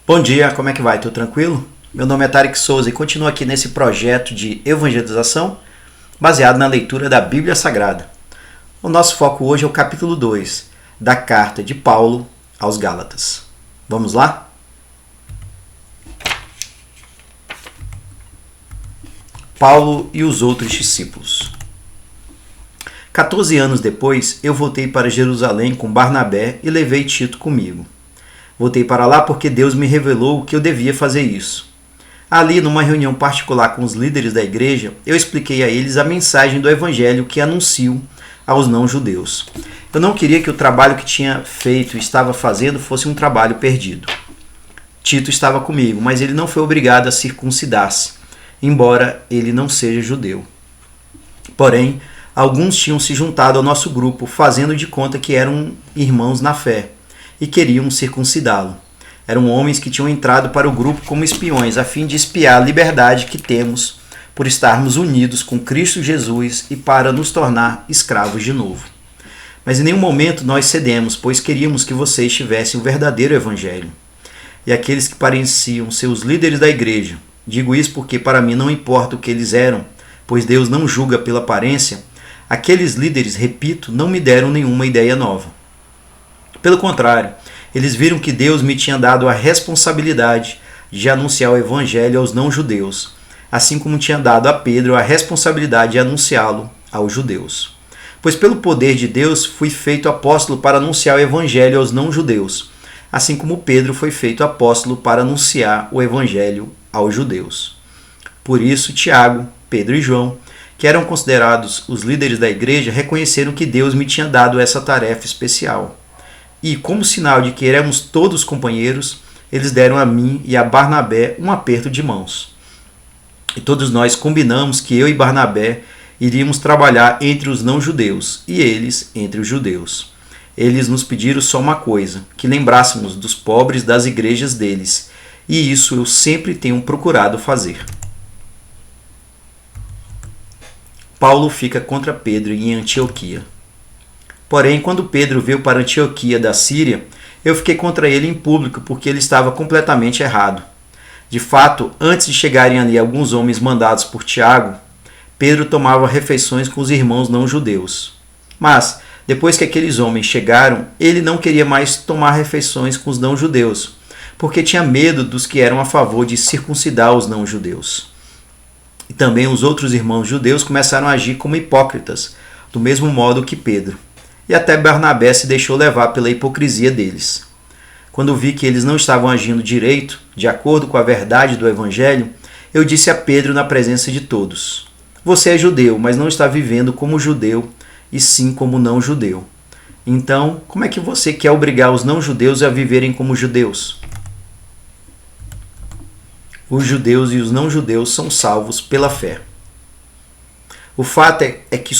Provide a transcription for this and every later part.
Bom dia, como é que vai? Tudo tranquilo? Meu nome é Tarek Souza e continuo aqui nesse projeto de evangelização baseado na leitura da Bíblia Sagrada. O nosso foco hoje é o capítulo 2 da carta de Paulo aos Gálatas. Vamos lá? Paulo e os outros discípulos. 14 anos depois, eu voltei para Jerusalém com Barnabé e levei Tito comigo. Voltei para lá porque Deus me revelou que eu devia fazer isso. Ali, numa reunião particular com os líderes da igreja, eu expliquei a eles a mensagem do evangelho que anuncio aos não-judeus. Eu não queria que o trabalho que tinha feito e estava fazendo fosse um trabalho perdido. Tito estava comigo, mas ele não foi obrigado a circuncidar-se, embora ele não seja judeu. Porém, alguns tinham se juntado ao nosso grupo, fazendo de conta que eram irmãos na fé, e queriam circuncidá-lo. Eram homens que tinham entrado para o grupo como espiões, a fim de espiar a liberdade que temos por estarmos unidos com Cristo Jesus e para nos tornar escravos de novo. Mas em nenhum momento nós cedemos, pois queríamos que vocês tivessem o verdadeiro evangelho. E aqueles que pareciam ser os líderes da igreja, digo isso porque para mim não importa o que eles eram, pois Deus não julga pela aparência, aqueles líderes, repito, não me deram nenhuma ideia nova. Pelo contrário, eles viram que Deus me tinha dado a responsabilidade de anunciar o evangelho aos não-judeus, assim como tinha dado a Pedro a responsabilidade de anunciá-lo aos judeus. Pois pelo poder de Deus fui feito apóstolo para anunciar o evangelho aos não-judeus, assim como Pedro foi feito apóstolo para anunciar o evangelho aos judeus. Por isso, Tiago, Pedro e João, que eram considerados os líderes da igreja, reconheceram que Deus me tinha dado essa tarefa especial. E, como sinal de que éramos todos companheiros, eles deram a mim e a Barnabé um aperto de mãos. E todos nós combinamos que eu e Barnabé iríamos trabalhar entre os não-judeus e eles entre os judeus. Eles nos pediram só uma coisa, que lembrássemos dos pobres das igrejas deles, e isso eu sempre tenho procurado fazer. Paulo fica contra Pedro em Antioquia. Porém, quando Pedro veio para Antioquia da Síria, eu fiquei contra ele em público porque ele estava completamente errado. De fato, antes de chegarem ali alguns homens mandados por Tiago, Pedro tomava refeições com os irmãos não-judeus. Mas, depois que aqueles homens chegaram, ele não queria mais tomar refeições com os não-judeus, porque tinha medo dos que eram a favor de circuncidar os não-judeus. E também os outros irmãos judeus começaram a agir como hipócritas, do mesmo modo que Pedro. E até Barnabé se deixou levar pela hipocrisia deles. Quando vi que eles não estavam agindo direito, de acordo com a verdade do Evangelho, eu disse a Pedro na presença de todos: você é judeu, mas não está vivendo como judeu, e sim como não-judeu. Então, como é que você quer obrigar os não-judeus a viverem como judeus? Os judeus e os não-judeus são salvos pela fé. O fato é que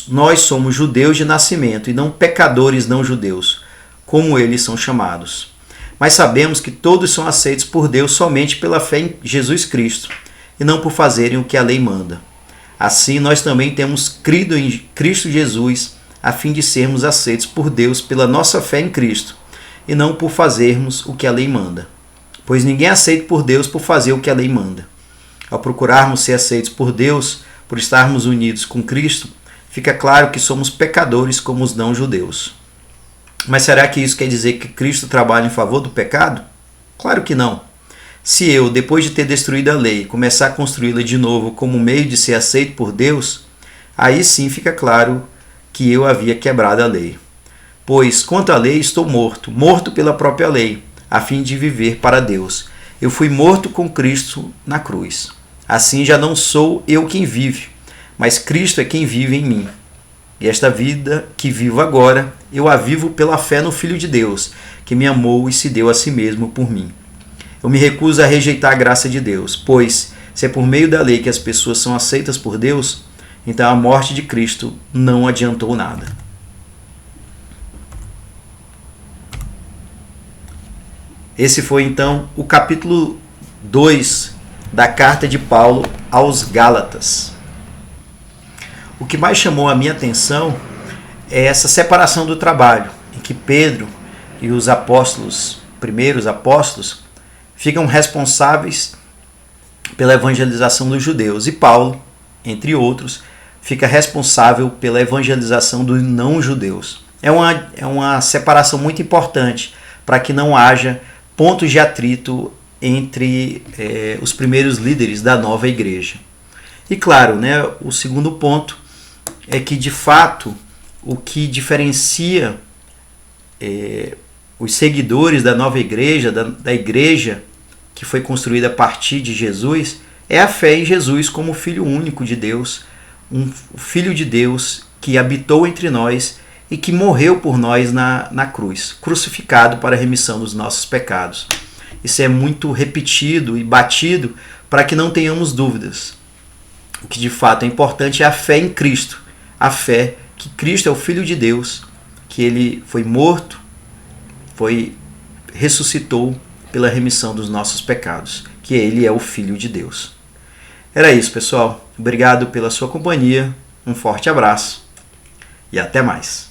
nós somos judeus de nascimento e não pecadores não-judeus, como eles são chamados. Mas sabemos que todos são aceitos por Deus somente pela fé em Jesus Cristo e não por fazerem o que a lei manda. Assim, nós também temos crido em Cristo Jesus a fim de sermos aceitos por Deus pela nossa fé em Cristo e não por fazermos o que a lei manda. Pois ninguém é aceito por Deus por fazer o que a lei manda. Ao procurarmos ser aceitos por Deus, por estarmos unidos com Cristo, fica claro que somos pecadores como os não-judeus. Mas será que isso quer dizer que Cristo trabalha em favor do pecado? Claro que não. Se eu, depois de ter destruído a lei, começar a construí-la de novo como meio de ser aceito por Deus, aí sim fica claro que eu havia quebrado a lei. Pois, quanto à lei, estou morto, morto pela própria lei, a fim de viver para Deus. Eu fui morto com Cristo na cruz. Assim já não sou eu quem vive, mas Cristo é quem vive em mim. E esta vida que vivo agora, eu a vivo pela fé no Filho de Deus, que me amou e se deu a si mesmo por mim. Eu me recuso a rejeitar a graça de Deus, pois, se é por meio da lei que as pessoas são aceitas por Deus, então a morte de Cristo não adiantou nada. Esse foi então o capítulo 2 da carta de Paulo aos Gálatas. O que mais chamou a minha atenção é essa separação do trabalho, em que Pedro e os apóstolos, primeiros apóstolos, ficam responsáveis pela evangelização dos judeus. E Paulo, entre outros, fica responsável pela evangelização dos não-judeus. É uma separação muito importante para que não haja pontos de atrito entre os primeiros líderes da nova igreja. E claro, né, o segundo ponto é que, de fato, o que diferencia os seguidores da nova igreja, da igreja que foi construída a partir de Jesus, é a fé em Jesus como Filho único de Deus, um Filho de Deus que habitou entre nós e que morreu por nós na cruz, crucificado para a remissão dos nossos pecados. Isso é muito repetido e batido para que não tenhamos dúvidas. O que de fato é importante é a fé em Cristo, a fé que Cristo é o Filho de Deus, que ele foi morto, ressuscitou pela remissão dos nossos pecados, que ele é o Filho de Deus. Era isso, pessoal. Obrigado pela sua companhia, um forte abraço e até mais.